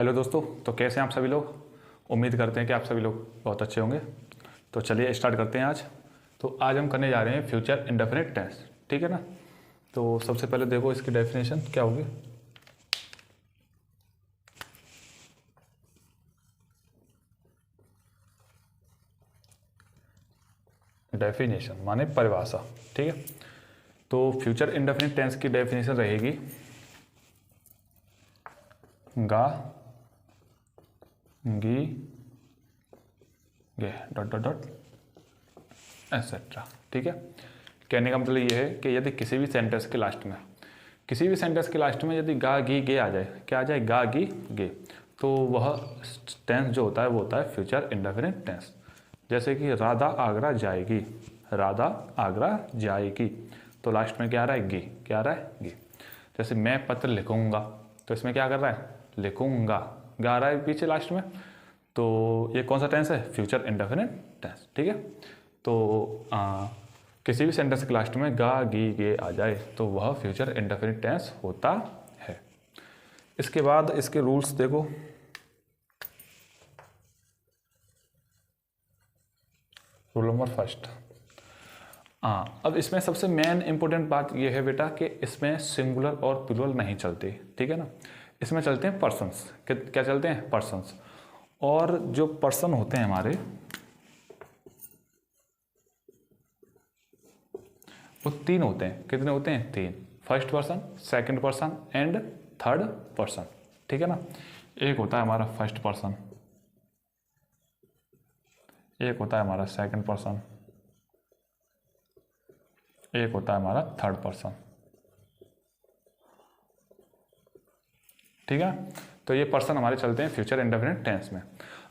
Hello दोस्तों, तो कैसे हैं आप सभी लोग। उम्मीद करते हैं कि आप सभी लोग बहुत अच्छे होंगे। तो चलिए स्टार्ट करते हैं आज। तो आज हम करने जा रहे हैं फ्यूचर इंडेफिनिट टेंस, ठीक है ना। तो सबसे पहले देखो इसकी डेफिनेशन क्या होगी। डेफिनेशन माने परिभाषा, ठीक है। तो फ्यूचर इंडेफिनिट टेंस की डेफिनेशन रहेगी गा गी गे डॉट डॉट डॉट एटसेट्रा, ठीक है। कहने का मतलब ये है कि यदि किसी भी सेंटेंस के लास्ट में यदि गा गी गे आ जाए, क्या आ जाए, गा गी गे, तो वह टेंस जो होता है वो होता है फ्यूचर इंडेफिनिट टेंस। जैसे कि राधा आगरा जाएगी, राधा आगरा जाएगी, तो लास्ट में क्या आ रहा है, गी, क्या आ रहा है, गी। जैसे मैं पत्र लिखूंगा, तो इसमें क्या कर रहा है, लिखूंगा, गा रहा है पीछे लास्ट में, तो ये कौन सा टेंस है, फ्यूचर इंडेफिनिट टेंस, ठीक है। तो किसी भी सेंटेंस के लास्ट में गा गी गे आ जाए तो वह फ्यूचर इंडेफिनिट टेंस होता है। इसके बाद इसके रूल्स देखो। रूल नंबर फर्स्ट, अब इसमें सबसे मेन इंपॉर्टेंट बात यह है बेटा कि इसमें सिंगुलर और प्लूरल नहीं चलते, ठीक है ना। इसमें चलते हैं पर्सन्स। क्या चलते हैं, पर्सन्स। और जो पर्सन होते हैं हमारे, वो तीन होते हैं। कितने होते हैं, तीन। First person, second person and third person, ठीक है ना। एक होता है हमारा फर्स्ट पर्सन, एक होता है हमारा सेकंड पर्सन, एक होता है हमारा थर्ड पर्सन, ठीक है। तो ये पर्सन हमारे चलते हैं फ्यूचर इंडेफिनिट टेंस में।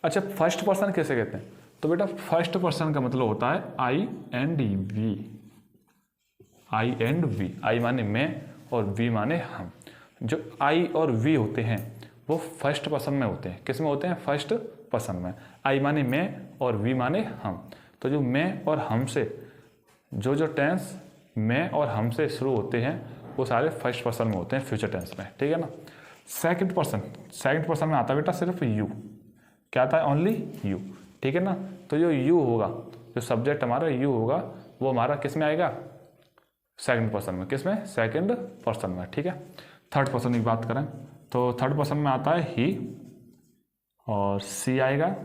अच्छा, फर्स्ट पर्सन कैसे कहते हैं, तो बेटा फर्स्ट पर्सन का मतलब होता है I and we. I and we, I माने मैं और वी माने हम। जो आई और वी होते हैं वो फर्स्ट पर्सन में होते हैं। किस में होते हैं, फर्स्ट पर्सन में। आई माने मैं और वी माने हम। तो जो मैं और हम से जो टेंस मैं और हम से शुरू होते हैं वो सारे फर्स्ट पर्सन में होते हैं फ्यूचर टेंस में, ठीक है ना। सेकंड पर्सन में आता है बेटा सिर्फ यू। क्या आता है, ओनली यू, ठीक है ना। तो जो यू होगा, जो सब्जेक्ट हमारा यू होगा, वो हमारा किस में आएगा, सेकंड पर्सन में। किस में, सेकंड पर्सन में, ठीक है। थर्ड पर्सन की बात करें तो थर्ड पर्सन में आता है ही और सी आएगा,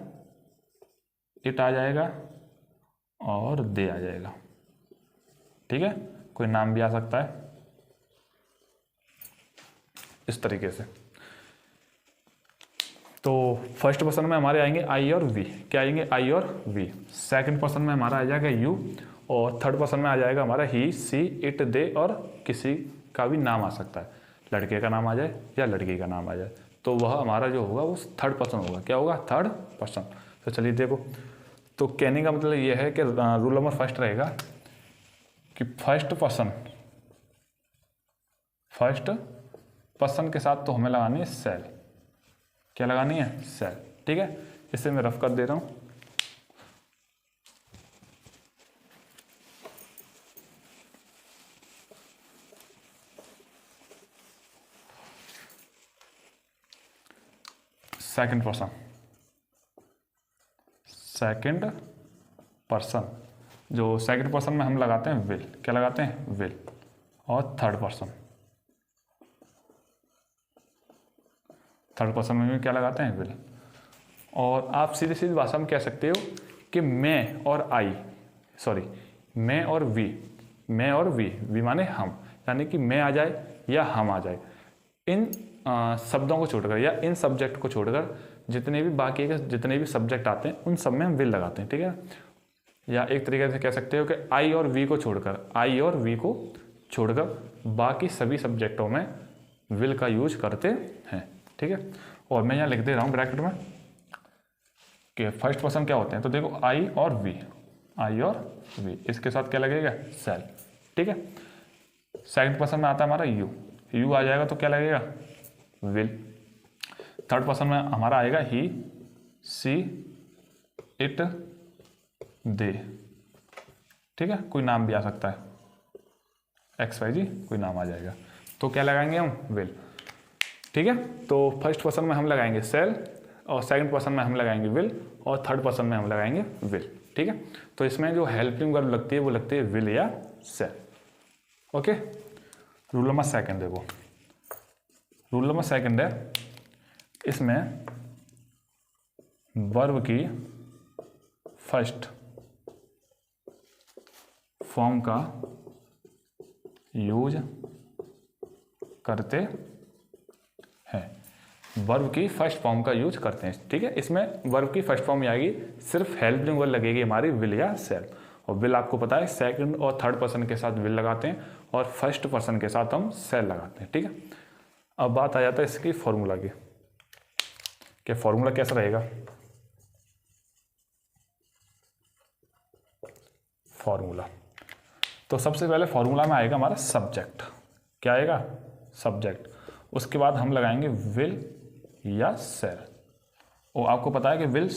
इट आ जाएगा और दे आ जाएगा, ठीक है। कोई नाम भी आ सकता है इस तरीके से। तो फर्स्ट पर्सन में हमारे आएंगे आई और वी। क्या आएंगे, आई और वी। सेकंड पर्सन में हमारा आ जाएगा यू और थर्ड पर्सन में आ जाएगा हमारा ही, सी, इट, दे और किसी का भी नाम आ सकता है। लड़के का नाम आ जाए या लड़की का नाम आ जाए, तो वह हमारा जो होगा वो थर्ड पर्सन होगा। क्या होगा, थर्ड पर्सन। तो चलिए देखो, तो कहने का मतलब यह है कि रूल नंबर फर्स्ट रहेगा कि फर्स्ट पर्सन के साथ तो हमें लगानी है सेल। क्या लगानी है, सेल, ठीक है। इसे मैं रफ कर दे रहा हूं। सेकंड पर्सन, जो सेकंड पर्सन में हम लगाते हैं विल। क्या लगाते हैं, विल। और थर्ड पर्सन में भी क्या लगाते हैं, विल। और आप सीधी सीधी भाषा में कह सकते हो कि मैं और वी माने हम, यानी कि मैं आ जाए या हम आ जाए। इन शब्दों को छोड़कर या इन सब्जेक्ट को छोड़कर जितने भी बाकी के जितने भी सब्जेक्ट आते हैं उन सब में हम विल लगाते हैं, ठीक है। या एक तरीके से कह सकते हो कि आई और वी को छोड़कर बाकी सभी सब्जेक्टों में विल का यूज करते हैं, ठीक है। और मैं यहाँ लिख दे रहा हूँ ब्रैकेट में कि फर्स्ट पर्सन क्या होते हैं। तो देखो आई और वी, इसके साथ क्या लगेगा, सेल, ठीक है। सेकंड पर्सन में आता है हमारा यू आ जाएगा तो क्या लगेगा, विल। थर्ड पर्सन में हमारा आएगा ही, सी, इट, दे, ठीक है। कोई नाम भी आ सकता है, XYZ कोई नाम आ जाएगा। तो क्या लगाएंगे हम, विल। ठीक है। तो फर्स्ट पर्सन में हम लगाएंगे सेल, और सेकंड पर्सन में हम लगाएंगे विल, और थर्ड पर्सन में हम लगाएंगे विल। ठीक है। तो इसमें जो हेल्पिंग वर्ब लगती है वो लगती है विल या shall. Okay. Rule number second देखो, रूल नंबर सेकंड है, इसमें वर्ब की फर्स्ट फॉर्म का यूज करते हैं, वर्ब की फर्स्ट फॉर्म का यूज करते हैं। ठीक है। इसमें वर्ब की फर्स्ट फॉर्म आएगी, सिर्फ हेल्पिंग वर्ब लगेगी हमारी विल या सेल। और विल आपको पता है सेकंड और थर्ड पर्सन के साथ विल लगाते हैं और फर्स्ट पर्सन के साथ हम सेल लगाते हैं। ठीक है। अब बात आ जाता है इसकी फॉर्मूला की, कि फॉर्मूला कैसा रहेगा। फॉर्मूला तो सबसे पहले फॉर्मूला में आएगा हमारा सब्जेक्ट। क्या आएगा? सब्जेक्ट। उसके बाद हम लगाएंगे विल या सेल। और आपको पता है कि विल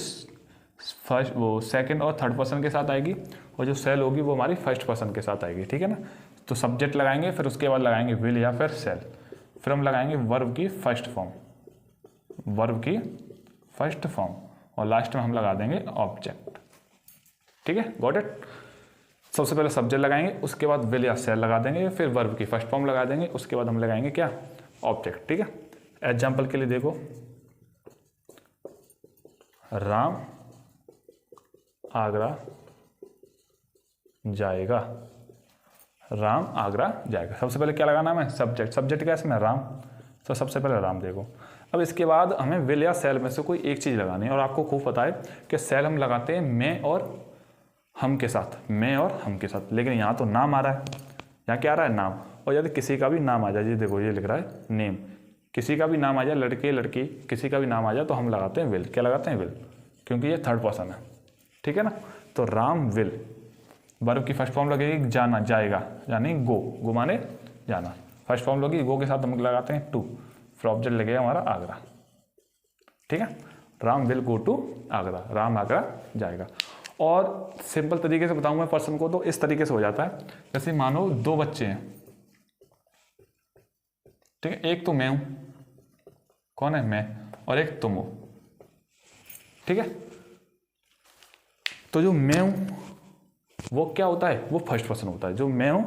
फर्स्ट वो सेकंड और थर्ड पर्सन के साथ आएगी, और जो सेल होगी वो हमारी फर्स्ट पर्सन के साथ आएगी। ठीक है ना। तो सब्जेक्ट लगाएंगे, फिर उसके बाद लगाएंगे विल या फिर सेल, फिर हम लगाएंगे वर्ब की फर्स्ट फॉर्म, वर्ब की फर्स्ट फॉर्म, और लास्ट में हम लगा देंगे ऑब्जेक्ट। ठीक है। Got it. सबसे पहले सब्जेक्ट लगाएंगे, उसके बाद विल या सेल लगा देंगे, फिर वर्ब की फर्स्ट फॉर्म लगा देंगे, उसके बाद हम लगाएंगे क्या? ऑब्जेक्ट। ठीक है। एग्जाम्पल के लिए देखो, राम आगरा जाएगा, राम आगरा जाएगा। सबसे पहले क्या लगाना है? सब्जेक्ट। सब्जेक्ट क्या है इसमें? राम। तो सबसे पहले राम देखो। अब इसके बाद हमें विल या सेल में से कोई एक चीज़ लगानी है, और आपको खूब पता है कि सेल हम लगाते हैं मैं और हम के साथ, मैं और हम के साथ। लेकिन यहाँ तो नाम आ रहा है, यहाँ क्या आ रहा है? नाम। और यदि किसी का भी नाम आ जाए, ये देखो ये लिख रहा है नेम, किसी का भी नाम आ जाए, लड़के लड़की किसी का भी नाम आ जाए, तो हम लगाते हैं विल। क्या लगाते हैं? विल, क्योंकि ये थर्ड पर्सन है। ठीक है ना। तो राम विल, वर्ब की फर्स्ट फॉर्म लगेगी जाना, जाएगा, यानी गो, गो माने जाना। फर्स्ट फॉर्म लगेगी गो के साथ हम लगाते हैं टू, फिर ऑब्जेक्ट लगेगा हमारा आगरा। ठीक है। Ram will go to Agra, Ram Agra जाएगा। और सिंपल तरीके से बताऊं मैं पर्सन को, तो इस तरीके से हो जाता है, जैसे मानो दो बच्चे हैं। ठीक है। एक तो मैं हूं, कौन है? मैं। और एक तुम हो। ठीक है। तो जो मैं हूं वो क्या होता है? वो फर्स्ट पर्सन होता है। जो मैं हूं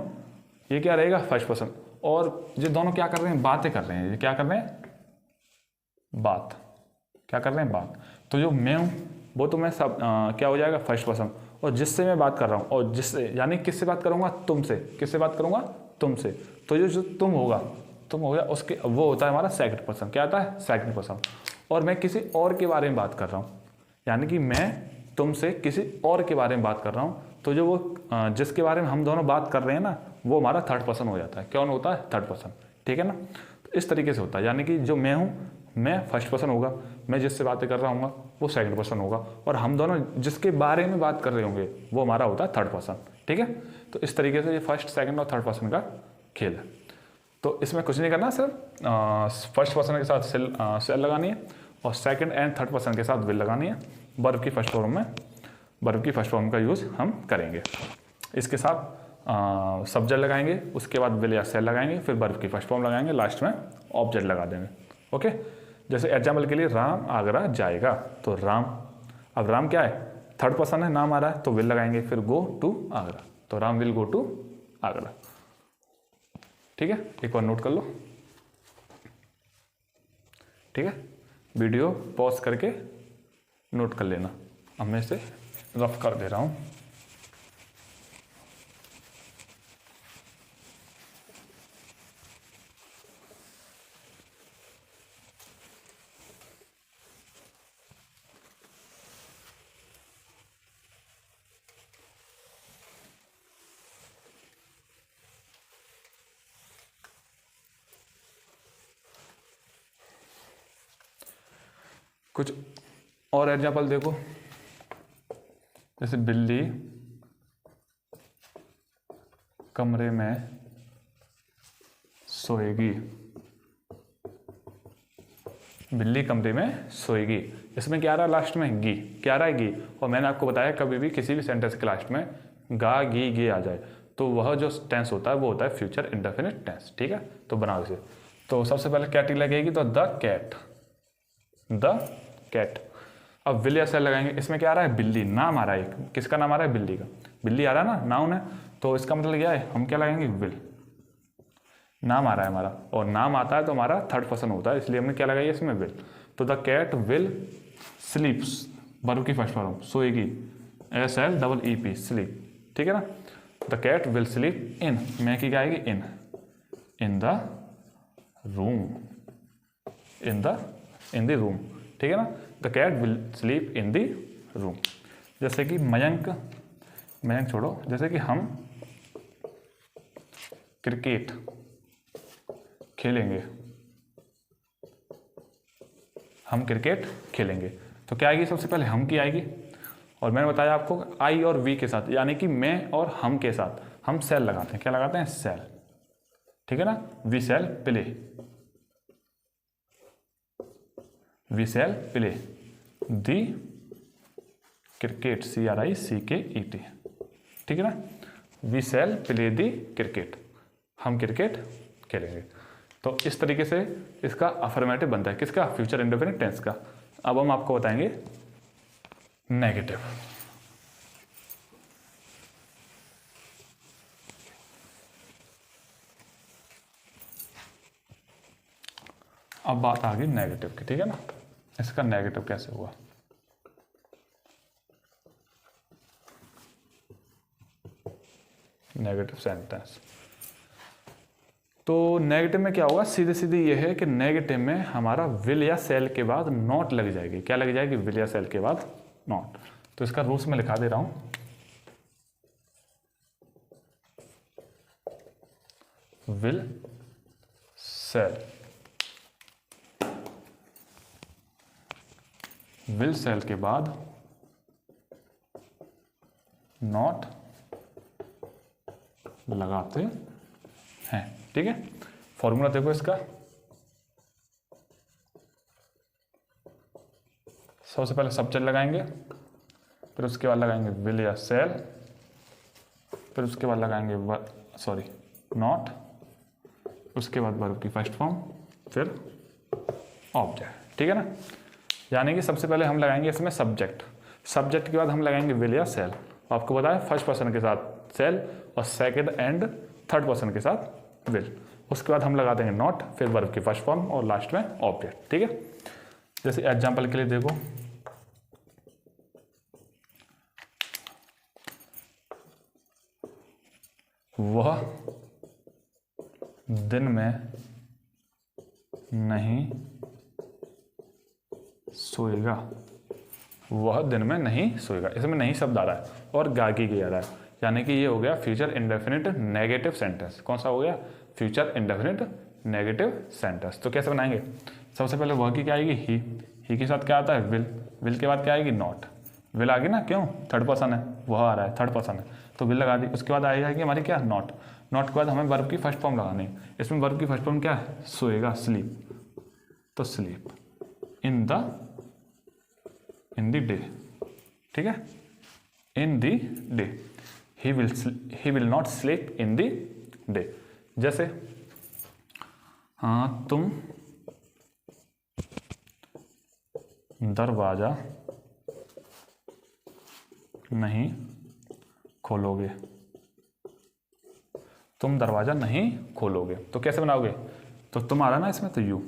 ये क्या रहेगा? First person. और ये दोनों क्या कर रहे हैं? बातें कर रहे हैं। ये क्या कर रहे हैं? बात। क्या कर रहे हैं? बात। तो जो मैं हूं वो तो मैं सब क्या हो जाएगा? First person. और जिससे मैं बात कर रहा हूं, और जिससे यानी किससे बात करूंगा? तुमसे। किससे बात करूंगा? तुमसे। तो जो तुम होगा, तुम हो गया, उसके वो होता है हमारा सेकंड पर्सन। क्या आता है? Second person. और मैं किसी और के बारे में बात कर रहा हूं, यानी कि मैं तुमसे किसी और के बारे में बात कर रहा हूं, तो जो वो जिसके बारे में हम दोनों बात कर रहे हैं ना, वो हमारा थर्ड पर्सन हो जाता है। कौन होता है? Third person. ठीक है ना। तो इस तरीके से होता है, यानी कि जो मैं हूं, मैं फर्स्ट पर्सन होगा, मैं जिससे बातें कर रहा हूँ वो सेकंड पर्सन होगा, और हम दोनों जिसके बारे में बात कर रहे होंगे वो हमारा होता है थर्ड पर्सन। ठीक है। तो इस तरीके से ये फर्स्ट, सेकंड और थर्ड पर्सन का खेल है। तो इसमें कुछ नहीं करना, सिर्फ फर्स्ट पर्सन के साथ सेल लगानी है, और सेकंड एंड थर्ड पर्सन के साथ विल लगानी है। वर्ब की फर्स्ट फॉर्म में, वर्ब की फर्स्ट फॉर्म का यूज हम करेंगे। इसके साथ सब्जेक्ट लगाएंगे, उसके बाद विल या सेल लगाएंगे, फिर वर्ब की फर्स्ट फॉर्म लगाएंगे, लास्ट में ऑब्जेक्ट लगा देंगे। ओके। जैसे एग्जाम्पल के लिए राम आगरा जाएगा, तो राम, अब राम क्या है? थर्ड पर्सन है, नाम आ रहा है, तो विल लगाएंगे, फिर गो टू आगरा, तो Ram will go to Agra. ठीक है। एक बार नोट कर लो। ठीक है। वीडियो पॉज करके नोट कर लेना। अब मैं इसे रफ कर दे रहा हूँ। कुछ और एग्जाम्पल देखो, जैसे बिल्ली कमरे में सोएगी, बिल्ली कमरे में सोएगी। इसमें क्या आ रहा है? लास्ट में गी। क्या आ रहा है? गी। और मैंने आपको बताया कभी भी किसी भी सेंटेंस के लास्ट में गा गी गे आ जाए तो वह जो टेंस होता है वो होता है फ्यूचर इंडेफिनिट टेंस। ठीक है। तो बनाओ इसे। तो सबसे पहले कैट लगेगी, तो द कैट। अब विल या सेल लगाएंगे, इसमें क्या आ रहा है, बिल्ली, नाम आ रहा है, किसका नाम आ रहा है, बिल्ली का, बिल्ली आ रहा है ना, नाउन है, तो इसका मतलब क्या है, हम क्या लगाएंगे, विल, नाम आ रहा है हमारा, और नाम आता है तो हमारा थर्ड पर्सन होता है, इसलिए हमने क्या लगाई है इसमें, विल। तो the cat will sleeps, verb की फर्स्ट फॉर्म, सोएगी, SLEEP, स्लीप, ठीक है ना। The cat will sleep in, मैं की क्या आएगी, in the room, in the room, ठीक है ना। The cat will sleep in the room. जैसे कि मयंक छोड़ो, जैसे कि हम क्रिकेट खेलेंगे, हम क्रिकेट खेलेंगे, तो क्या आएगी, सबसे पहले हम की आएगी, और मैंने बताया आपको आई और वी के साथ, यानी कि मैं और हम के साथ हम सेल लगाते हैं, क्या लगाते हैं, सेल, ठीक है ना। We shall play, we shall play the cricket, CRICKET, ठीक है ना। We shall play the cricket, हम क्रिकेट खेलेंगे। तो इस तरीके से इसका अफर्मेटिव बनता है, किसका, फ्यूचर इंडेफिनिट टेंस का। अब हम आपको बताएंगे नेगेटिव। अब बात आ गई नेगेटिव की, ठीक है ना। इसका नेगेटिव कैसे हुआ, नेगेटिव सेंटेंस। तो नेगेटिव में क्या होगा, सीधे सीधे ये है कि नेगेटिव में हमारा विल या सेल के बाद नॉट लग जाएगी, क्या लग जाएगी, विल या सेल के बाद नॉट। तो इसका रूल्स में लिखा दे रहा हूं, विल सेल, विल सेल के बाद नॉट लगाते हैं, ठीक है। फॉर्मूला देखो इसका, सबसे पहले सब्जेक्ट लगाएंगे, फिर उसके बाद लगाएंगे विल या सेल, फिर उसके बाद लगाएंगे नॉट, उसके बाद वर्ब की फर्स्ट फॉर्म, फिर ऑब्जेक्ट, ठीक है ना। यानी कि सबसे पहले हम लगाएंगे इसमें सब्जेक्ट, सब्जेक्ट के बाद हम लगाएंगे विल या सेल। आपको बताया फर्स्ट पर्सन के साथ सेल और सेकंड एंड थर्ड पर्सन के साथ विल, उसके बाद हम लगा देंगे नॉट, फिर वर्ब की फर्स्ट फॉर्म और लास्ट में ऑब्जेक्ट, ठीक है। जैसे एग्जांपल के लिए देखो, वह दिन में नहीं सोएगा, वह दिन में नहीं सोएगा, इसमें नहीं शब्द आ रहा है और गागी की आ रहा है, यानी कि ये हो गया फ्यूचर इंडेफिनिट नेगेटिव सेंटेंस। कौन सा हो गया, फ्यूचर इंडेफिनिट नेगेटिव सेंटेंस। तो कैसे बनाएंगे, सबसे पहले वह की क्या आएगी, ही के साथ क्या आता है, विल के बाद क्या आएगी, नॉट, विल आ गई ना, क्यों, थर्ड पर्सन है, वह आ रहा है, थर्ड पर्सन है, तो विल लगा दी। उसके बाद आ जाएगी हमारी क्या, नॉट के बाद हमें वर्ब की फर्स्ट फॉर्म लगानी है। इसमें वर्ब की फर्स्ट फॉर्म क्या है, सोएगा, स्लीप, तो स्लीप इन द डे, ठीक है, in the day, he will not sleep in the day. जैसे हाँ, तुम दरवाजा नहीं खोलोगे, तुम दरवाजा नहीं खोलोगे, तो कैसे बनाओगे, तो तुम आ रहा ना इसमें, तो यू,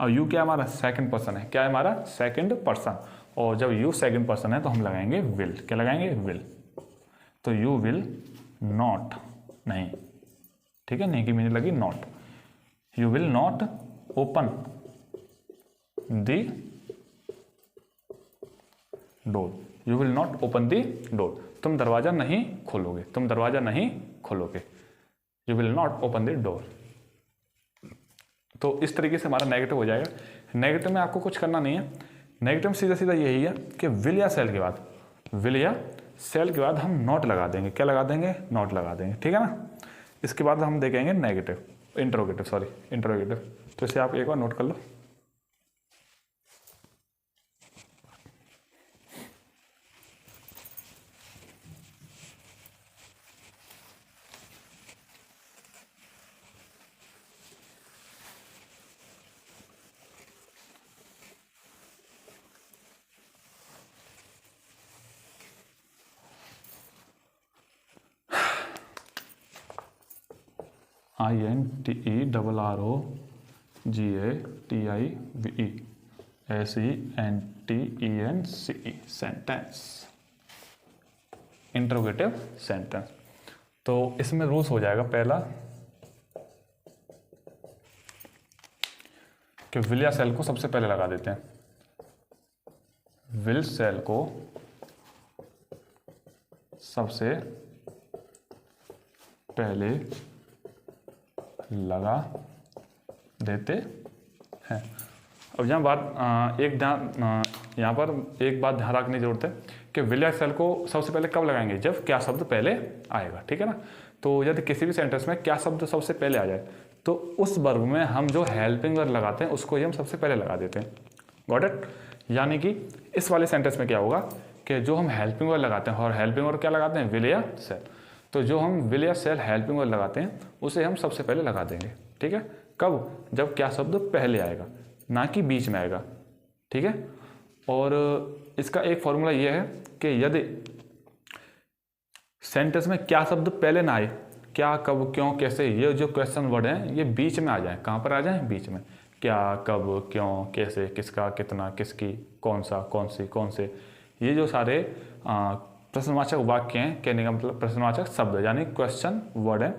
और यू क्या हमारा सेकंड पर्सन है, क्या है हमारा सेकंड पर्सन, और जब यू सेकंड पर्सन है तो हम लगाएंगे विल, क्या लगाएंगे, विल, तो यू विल नॉट, नहीं, ठीक है, नहीं की मीनिंग लगी not, you will not open the door, you will not open the door, तुम दरवाजा नहीं खोलोगे, तुम दरवाजा नहीं खोलोगे, you will not open the door. तो इस तरीके से हमारा नेगेटिव हो जाएगा। नेगेटिव में आपको कुछ करना नहीं है, नेगेटिव में सीधा सीधा यही है कि विल या सेल के बाद, विल या सेल के बाद हम नॉट लगा देंगे, क्या लगा देंगे, नॉट लगा देंगे, ठीक है ना। इसके बाद हम देखेंगे नेगेटिव, इंटरोगेटिव, तो इसे आप एक बार नोट कर लो। INTERROGATIVE SENTENCE sentence, interrogative sentence. तो इसमें रूल्स हो जाएगा, पहला कि विल या सेल को सबसे पहले लगा देते हैं, विल सेल को सबसे पहले लगा देते हैं। अब यहाँ पर एक बात ध्यान रखने की जरूरत है कि विल या सेल को सबसे पहले कब लगाएंगे, जब क्या शब्द पहले आएगा, ठीक है ना। तो यदि किसी भी सेंटेंस में क्या शब्द सबसे पहले आ जाए तो उस वर्ब में हम जो हेल्पिंग वर्ब लगाते हैं उसको ही हम सबसे पहले लगा देते हैं। Got it. यानी कि इस वाले सेंटेंस में क्या होगा कि जो हम हेल्पिंग वर्ब लगाते हैं, और हेल्पिंग वर्ब क्या लगाते हैं, विल या सेल, तो जो हम विल या सेल हेल्पिंग वर्ब लगाते हैं उसे हम सबसे पहले लगा देंगे, ठीक है। कब, जब क्या शब्द पहले आएगा, ना कि बीच में आएगा, ठीक है। और इसका एक फॉर्मूला यह है कि यदि सेंटेंस में क्या शब्द पहले ना आए, क्या, कब, क्यों, कैसे, ये जो क्वेश्चन वर्ड हैं ये बीच में आ जाए। कहाँ पर आ जाए, बीच में। क्या, कब, क्यों, कैसे, किसका, कितना, किसकी, कौन सा, कौन सी, कौन से, ये जो सारे प्रश्नवाचक वाक्य हैं, कहने का मतलब प्रश्नवाचक शब्द यानी क्वेश्चन वर्ड है,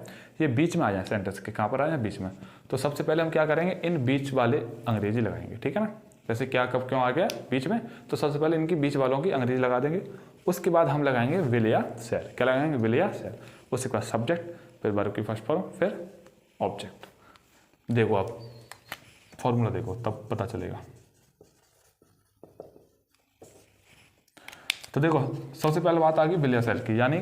ये बीच में आ जाए सेंटेंस के। कहाँ पर आ जाए, बीच में। तो सबसे पहले हम क्या करेंगे, इन बीच वाले अंग्रेजी लगाएंगे, ठीक है ना। जैसे क्या, कब, क्यों आ गया बीच में, तो सबसे पहले इनकी बीच वालों की अंग्रेजी लगा देंगे। उसके बाद हम लगाएंगे विल या सेल। क्या लगाएंगे, विल या सेल। उसके बाद सब्जेक्ट, फिर वर्ब की फर्स्ट फॉर्म, फिर ऑब्जेक्ट। देखो आप फॉर्मूला देखो तब पता चलेगा। तो देखो सबसे पहले बात आ गई विल या सेल की, यानी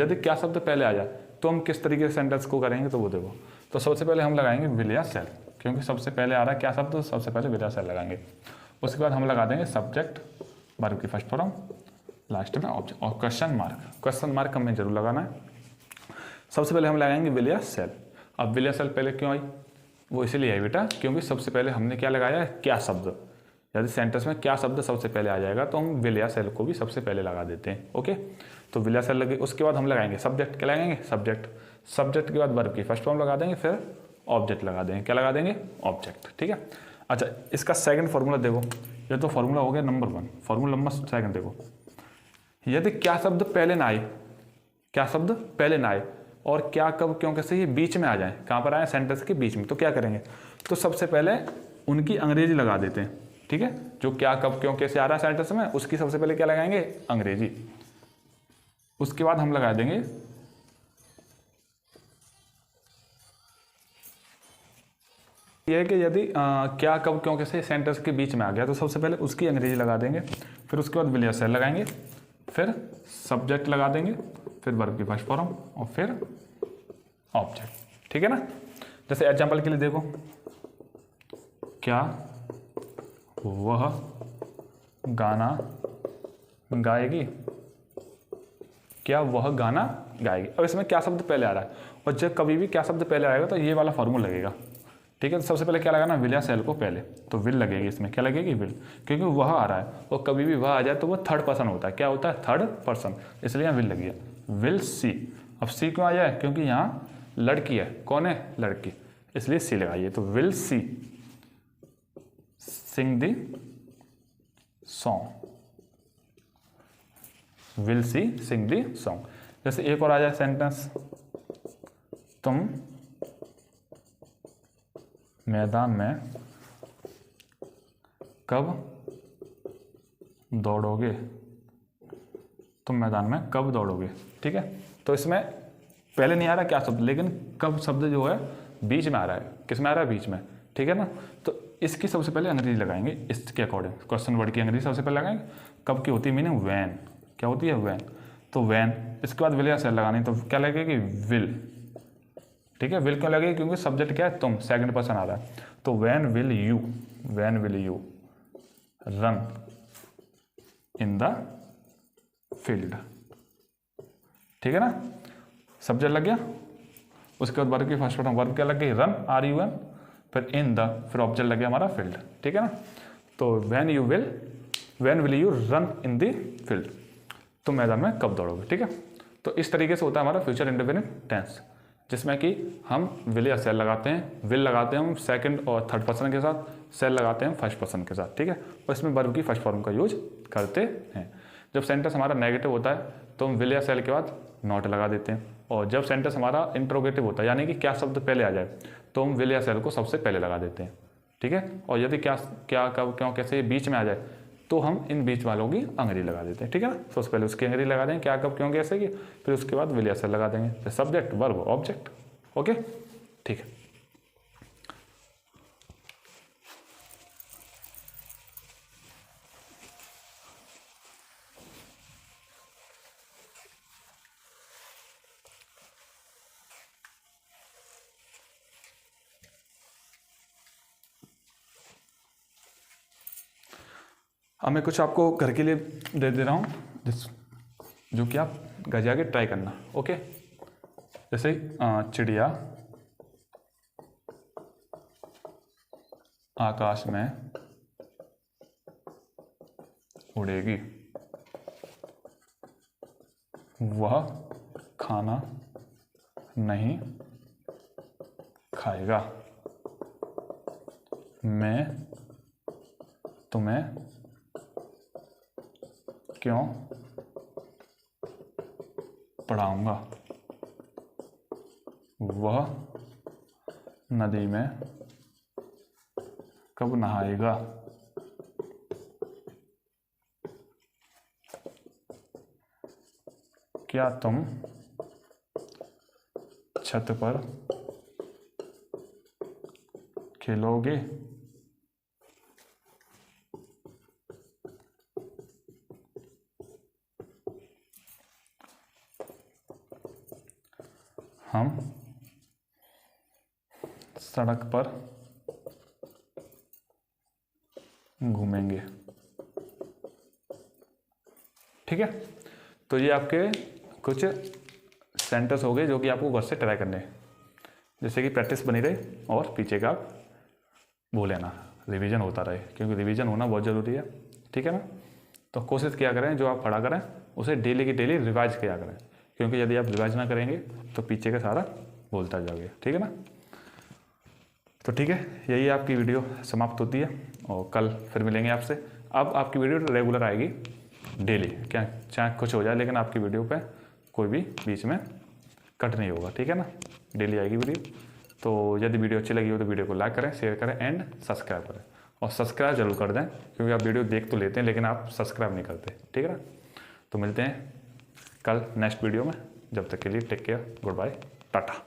यदि क्या शब्द पहले आ जाए तो हम किस तरीके से सेंटेंस को करेंगे, तो वो देखो। तो सबसे पहले हम लगाएंगे विल या सेल, क्योंकि सबसे पहले आ रहा है क्या शब्द, तो सबसे पहले विल या सेल लगाएंगे। उसके बाद हम लगा देंगे सब्जेक्ट, वर्ब की फर्स्ट फॉर्म, लास्ट में ऑब्जेक्ट, और क्वेश्चन मार्क। क्वेश्चन मार्क हमें जरूर लगाना है। सबसे पहले हम लगाएंगे विल या सेल। अब विल या सेल पहले क्यों आई, वो इसीलिए आई बेटा क्योंकि सबसे पहले हमने क्या लगाया है, क्या शब्द। यदि सेंटेंस में क्या शब्द सबसे पहले आ जाएगा तो हम विल या सेल को भी सबसे पहले लगा देते हैं। ओके, तो विल या सेल लगे। उसके बाद हम लगाएंगे सब्जेक्ट। क्या लगाएंगे, सब्जेक्ट। सब्जेक्ट के बाद वर्ब की फर्स्ट फॉर्म लगा देंगे, फिर ऑब्जेक्ट लगा देंगे। क्या लगा देंगे, ऑब्जेक्ट, ठीक है। अच्छा, इसका सेकंड फॉर्मूला देखो, ये तो फॉर्मूला हो गया नंबर 1। फॉर्मूला नंबर सेकंड देखो, यदि क्या शब्द पहले ना आए, क्या शब्द पहले ना आए और क्या, कब, क्यों, कैसे ये बीच में आ जाए, कहाँ पर आए, सेंटेंस के बीच में, तो क्या करेंगे, तो सबसे पहले उनकी अंग्रेजी लगा देते हैं, ठीक है। जो क्या, कब, क्यों, कैसे आ रहा है सेंटेंस में, उसकी सबसे पहले क्या लगाएंगे, अंग्रेजी। उसके बाद हम लगा देंगे यह है कि यदि क्या, कब, क्यों, कैसे सेंटेंस के बीच में आ गया तो सबसे पहले उसकी अंग्रेजी लगा देंगे, फिर उसके बाद विल या सेल लगाएंगे, फिर सब्जेक्ट लगा देंगे, फिर वर्ब की फर्स्ट फॉर्म और फिर ऑब्जेक्ट, ठीक है ना। जैसे एग्जांपल के लिए देखो, क्या वह गाना गाएगी, क्या वह गाना गाएगी। अब इसमें क्या शब्द पहले आ रहा है, और जब कभी भी क्या शब्द पहले आएगा तो ये वाला फॉर्मूला लगेगा, ठीक है। तो सबसे पहले क्या लगाना, विल या सेल को पहले, तो विल लगेगी इसमें। क्या लगेगी, विल, क्योंकि वह आ रहा है और कभी भी वह आ जाए तो वो थर्ड पर्सन होता है। क्या होता है, थर्ड पर्सन, इसलिए यहाँ विल लगी है, विल सी। अब सी क्यों आ जाए, क्योंकि यहाँ लड़की है, कौन है, लड़की, इसलिए सी लगाइए। तो will she sing the song, will she sing the song. जैसे एक और आ जाए सेंटेंस, तुम मैदान में कब दौड़ोगे, तुम मैदान में कब दौड़ोगे, ठीक है। तो इसमें पहले नहीं आ रहा क्या शब्द, लेकिन कब शब्द जो है बीच में आ रहा है। किस में आ रहा है, बीच में, ठीक है ना। तो इसकी सबसे पहले अंग्रेजी लगाएंगे इसके अकॉर्डिंग, क्वेश्चन वर्ड की अंग्रेजी सबसे पहले लगाएंगे। कब की होती है मीनिंग, वैन। क्या होती है, वैन, तो वैन। इसके बाद विल या सेल लगानी, तो क्या लगेगी, विल, ठीक है। विल क्यों लगेगी, क्योंकि सब्जेक्ट क्या है, तुम, सेकंड पर्सन आ रहा है। तो van will you, van will you run in the field, ठीक है ना। सब्जेक्ट लग गया। उसके बाद वर्ब की फर्स्ट फॉर्म, वर्ब क्या लग गई, रन, RUN, फिर इन द, फिर ऑब्जेक्ट लग गया हमारा फील्ड, ठीक है ना। तो van will you run in the field, तुम मैदान में कब दौड़ोगे, ठीक है। तो इस तरीके से होता है हमारा फ्यूचर इंडेफिनिट टेंस। जिसमें कि हम विल या सेल लगाते हैं। विल लगाते हैं हम सेकंड और थर्ड पर्सन के साथ, सेल लगाते हैं हम फर्स्ट पर्सन के साथ, ठीक है। और इसमें वर्ब की फर्स्ट फॉर्म का यूज करते हैं। जब सेंटेंस हमारा नेगेटिव होता है तो हम विल या सेल के बाद नॉट लगा देते हैं, और जब सेंटेंस हमारा इंट्रोगेटिव होता है यानी कि क्या शब्द पहले आ जाए तो हम विल या सेल को सबसे पहले लगा देते हैं, ठीक है। और यदि क्या क्या कब क्यों कैसे बीच में आ जाए तो हम इन बीच वालों की अंग्रेजी लगा देते हैं, ठीक है ना। तो उससे पहले उसकी अंग्रेजी लगा देंगे क्या कब क्यों कैसे की, फिर उसके बाद विल या सेल लगा देंगे, सब्जेक्ट वर्ब ऑब्जेक्ट, ओके, ठीक है। अब मैं कुछ आपको घर के लिए दे रहा हूँ जो कि आप घर जाके ट्राई करना, ओके। जैसे चिड़िया आकाश में उड़ेगी, वह खाना नहीं खाएगा, मैं तुम्हें क्यों पढ़ाऊंगा, वह नदी में कब नहाएगा, क्या तुम छत पर खेलोगे, हम सड़क पर घूमेंगे, ठीक है। तो ये आपके कुछ सेंटेंस हो गए जो कि आपको घर से ट्राई करने हैं, जैसे कि प्रैक्टिस बनी रहे और पीछे का आप भूले ना, रिवीजन होता रहे, क्योंकि रिवीजन होना बहुत ज़रूरी है, ठीक है ना। तो कोशिश किया करें जो आप पढ़ा करें उसे डेली की डेली रिवाइज किया करें, क्योंकि यदि आप रिवाइज ना करेंगे तो पीछे का सारा भूलता जाओगे, ठीक है ना। तो ठीक है, यही आपकी वीडियो समाप्त होती है और कल फिर मिलेंगे आपसे। अब आपकी वीडियो रेगुलर आएगी डेली, क्या चाहे कुछ हो जाए लेकिन आपकी वीडियो पे कोई भी बीच में कट नहीं होगा, ठीक है ना। डेली आएगी वीडियो। तो यदि वीडियो अच्छी लगी हो तो वीडियो को लाइक करें, शेयर करें एंड सब्सक्राइब करें, और सब्सक्राइब जरूर कर दें, क्योंकि आप वीडियो देख तो लेते हैं लेकिन आप सब्सक्राइब नहीं करते, ठीक है ना। तो मिलते हैं कल नेक्स्ट वीडियो में, जब तक के लिए take care, good bye, Tata.